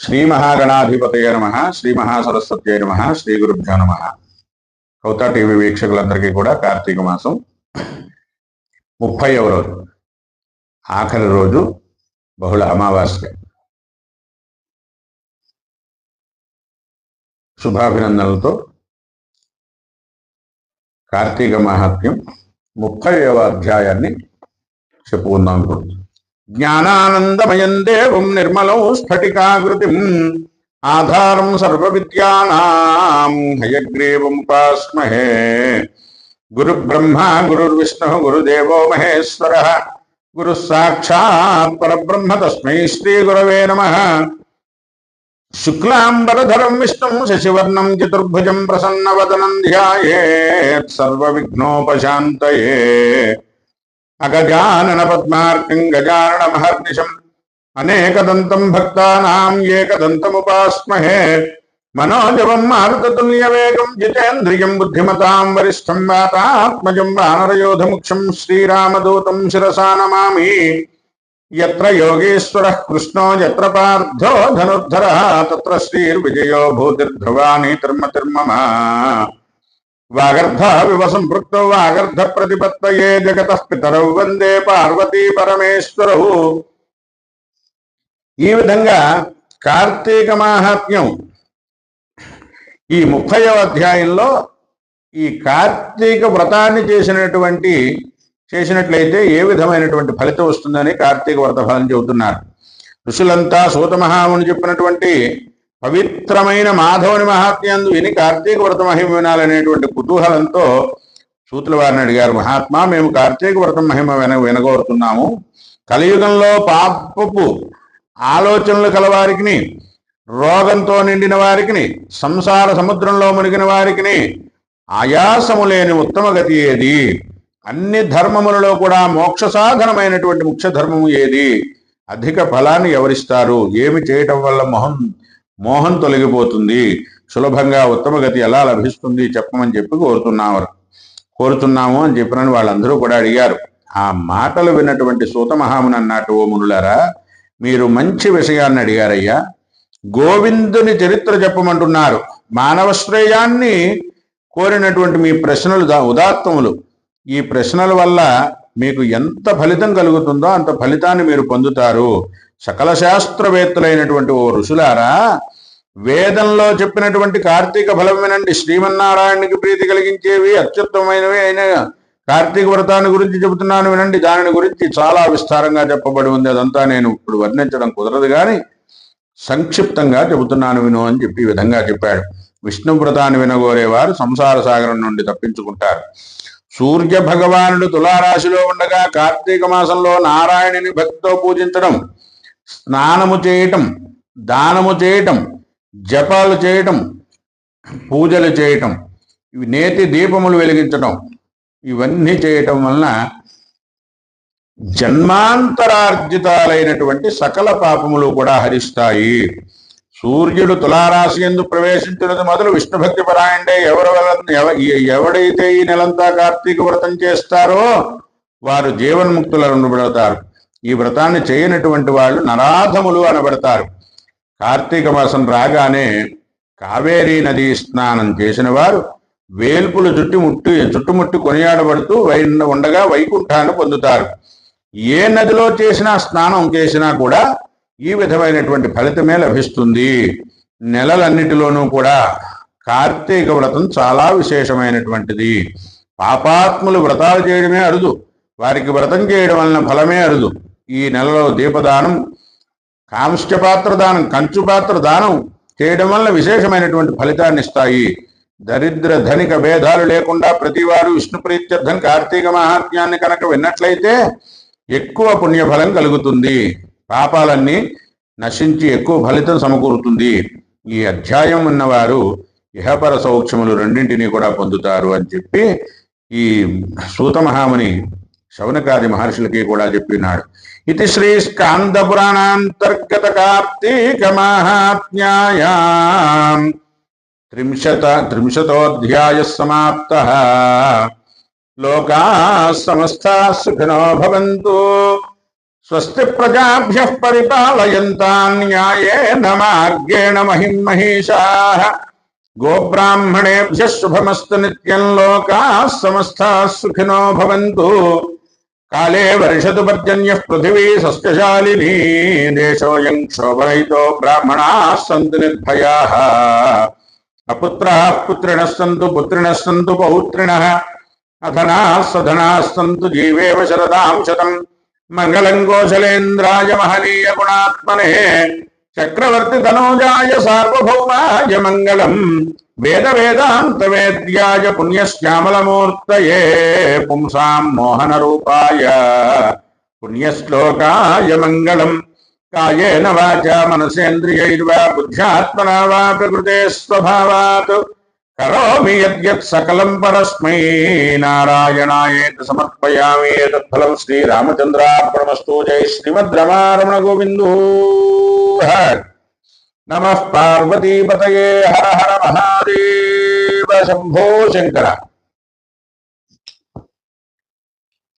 శ్రీ మహాగణాధిపతయ నమః, శ్రీ మహాసరస్వత్యై నమః, శ్రీ గురుభ్యో నమః. కౌతా టీవీ వీక్షకులందరికీ కూడా కార్తీక మాసం 30వ రోజు, ఆఖరి రోజు, బహుళ అమావాస్య. శుభాభినందనలతో కార్తీక మహాత్మ్యం 30వ అధ్యాయాన్ని చెప్పుకుందాం. ఇప్పుడు జ్ఞానానందమయం దేవం నిర్మలం స్ఫటికాకృతిం ఆధారం సర్వ విద్యానాం హయగ్రీవముపాస్మహే. గురు బ్రహ్మ గురుర్విష్ణు గురుదేవో మహేశ్వర గురు సాక్షాత్ పరబ్రహ్మ తస్మై శ్రీ గురవే నమః. శుక్లాంబరధరం విష్ణుం శశివర్ణం చతుర్భుజం ప్రసన్నవదనం ధ్యాయేత్ సర్వవిఘ్నోపశాంతయే. అగజానన పద్మార్కం గజానన మహర్నిశం అనేకదంతం భక్తానాం ఏకదంతముపాస్మహే. మనోజవం మారుతతుల్యవేగం జితేంద్రియం బుద్ధిమతాం వరిష్టం వాతాత్మజం వానరయోధముఖ్యం శ్రీరామదూతం శిరసా నమామి. యత్ర యోగేశ్వరః కృష్ణో యత్ర పార్థో ధనుర్ధరః తత్ర శ్రీర్విజయో భూతిర్ధ్రువానీతిర్మతిర్మమ. వాగర్ధ సంపృక్తో వాగర్ధ ప్రతిపత్తయే జగతః పితరౌ వందే పార్వతీ పరమేశ్వరౌ. ఈ విధంగా కార్తీక మాహాత్మ్యం ఈ 30వ అధ్యాయంలో ఈ కార్తీక వ్రతాన్ని చేసినట్లయితే ఏ విధమైనటువంటి ఫలితం వస్తుందని కార్తీక వ్రత ఫలం చెబుతున్నారు. ఋషులంతా సూత మహాముని చెప్పినటువంటి పవిత్రమైన మాధవుని మహాత్మ్యందు విని కార్తీక వ్రత మహిమ వినాలనేటువంటి కుతూహలంతో సూతుల వారిని అడిగారు. మహాత్మా, మేము కార్తీక వ్రతం మహిమ వినగోరుతున్నాము. కలియుగంలో పాపపు ఆలోచనలు కలవారికి, రోగంతో నిండిన వారికి, సంసార సముద్రంలో మునిగిన వారికి ఆయాసము లేని ఉత్తమ గతి ఏది? అన్ని ధర్మములలో కూడా మోక్ష సాధనమైనటువంటి ముఖ్య ధర్మము ఏది? అధిక ఫలాన్ని ఎవరిస్తారు? ఏమి చేయటం వల్ల మోహం తొలగిపోతుంది? సులభంగా ఉత్తమ గతి ఎలా లభిస్తుంది చెప్పమని చెప్పి కోరుతున్నాము అని చెప్పినని వాళ్ళందరూ కూడా అడిగారు. ఆ మాటలు విన్నటువంటి సూత మహాముని అన్నట్టు, ఓ మునులారా, మీరు మంచి విషయాన్ని అడిగారయ్యా. గోవిందుని చరిత్ర చెప్పమంటున్నారు. మానవ శ్రేయాన్ని కోరినటువంటి మీ ప్రశ్నలు ఉదాత్తములు. ఈ ప్రశ్నల వల్ల మీకు ఎంత ఫలితం కలుగుతుందో అంత ఫలితాన్ని మీరు పొందుతారు. సకల శాస్త్రవేత్తలైనటువంటి ఓ ఋషులారా, వేదంలో చెప్పినటువంటి కార్తీక ఫలం వినండి. శ్రీమన్నారాయణునికి ప్రీతి కలిగించేవి అత్యుత్తమైనవి అయిన కార్తీక వ్రతాన్ని గురించి చెబుతున్నాను వినండి. దానిని గురించి చాలా విస్తారంగా చెప్పబడి ఉంది. అదంతా నేను ఇప్పుడు వర్ణించడం కుదరదు, కానీ సంక్షిప్తంగా చెబుతున్నాను విను అని చెప్పి ఈ విధంగా చెప్పాడు. విష్ణు వ్రతాన్ని వినగోరేవారు సంసార సాగరం నుండి తప్పించుకుంటారు. సూర్య భగవానుడు తులారాశిలో ఉండగా కార్తీక మాసంలో నారాయణుని భక్తితో పూజించడం, స్నానము చేయటం, దానము చేయటం, జపాలు చేయటం, పూజలు చేయటం, ఇవి నేతి దీపములు వెలిగించటం, ఇవన్నీ చేయటం వలన జన్మాంతరార్జితాలైనటువంటి సకల పాపములు కూడా హరిస్తాయి. సూర్యుడు తులారాశి యందు ప్రవేశించినది మొదలు విష్ణు భక్తి పరాయణే ఎవడైతే ఈ నెలంతా కార్తీక వ్రతం చేస్తారో వారు జీవన్ముక్తులను అనబడతారు. ఈ వ్రతాన్ని చేయనటువంటి వాళ్ళు నరాధములు అనబడతారు. కార్తీక మాసం రాగానే కావేరీ నదీ స్నానం చేసిన వారు వేల్పులు చుట్టుముట్టి కొనియాడబడుతూ ఉండగా వైకుంఠాన్ని పొందుతారు. ఏ నదిలో స్నానం చేసినా కూడా ఈ విధమైనటువంటి ఫలితమే లభిస్తుంది. నెలలన్నిటిలోనూ కూడా కార్తీక వ్రతం చాలా విశేషమైనటువంటిది. పాపాత్ములు వ్రతాలు చేయడమే అరుదు, వారికి వ్రతం చేయడం వలన ఫలమే అరుదు. ఈ నెలలో దీపదానం, కాంస్యపాత్ర దానం, కంచుపాత్ర దానం చేయడం వల్ల విశేషమైనటువంటి ఫలితాన్ని ఇస్తాయి. దరిద్ర ధనిక భేదాలు లేకుండా ప్రతివారు విష్ణు ప్రీత్యర్థం కార్తీక మహాత్మ్యాన్ని కనుక విన్నట్లయితే ఎక్కువ పుణ్యఫలం కలుగుతుంది. పాపాలన్నీ నశించి ఎక్కువ ఫలితం సమకూరుతుంది. ఈ అధ్యాయం ఉన్నవారు ఇహపర సౌఖ్యములు రెండింటినీ కూడా పొందుతారు అని చెప్పి ఈ సూత మహాముని శౌనకాది మహర్షులకి కూడా చెప్పినాడు. ఇది శ్రీ స్కాంద పురాణాంతర్గత కార్తీక మహాత్మ్యాయాం 30వ సమాప్తః. లోకాః సమస్తాః సుఖినో భవంతు. స్వస్తి ప్రజాభ్యః పరిపాలయంతాం న్యాయేన మార్గేణ మహిం మహీషాః గోబ్రాహ్మణేభ్యః శుభమస్తు నిత్యం లోకాః సమస్తాః సుఖినో భవంతు కాలే వర్షతు పర్జన్యః పృథివీ సస్యశాలినీ దేశోऽयं క్షోభరహితో బ్రాహ్మణాः సంతు నిర్భయాः అపుత్రాः పుత్రిణः సంతు పుత్రిణः సంతు పౌత్రిణः అధనాः సధనాः సంతు జీవేవ శరదాం శతం మంగళం కోశలేంద్రాయ మహనీయ గుణాత్మనే చక్రవర్తి తనూజాయ సార్వభౌమాయ మంగళం వేద వేదాంత వేద్యాయ పుణ్యశ్యామలమూర్తయే పుంసాం మోహన రూపాయ పుణ్యశ్లోకాయ మంగళం కాయేన వాచా మనసేంద్రియైర్వా బుద్ధ్యాత్మనా వా ప్రకృతే స్వభావాత్ కరోమి యద్యత్ సకలం పరస్మై నారాయణాయేతి సమర్పయామి తత్ఫలం శ్రీరామచంద్రార్పణమస్తు జై శ్రీమద్ రమారమణ గోవిందో నమః పార్వతీపతయే హర హర మహాదేవ శంభో శంకర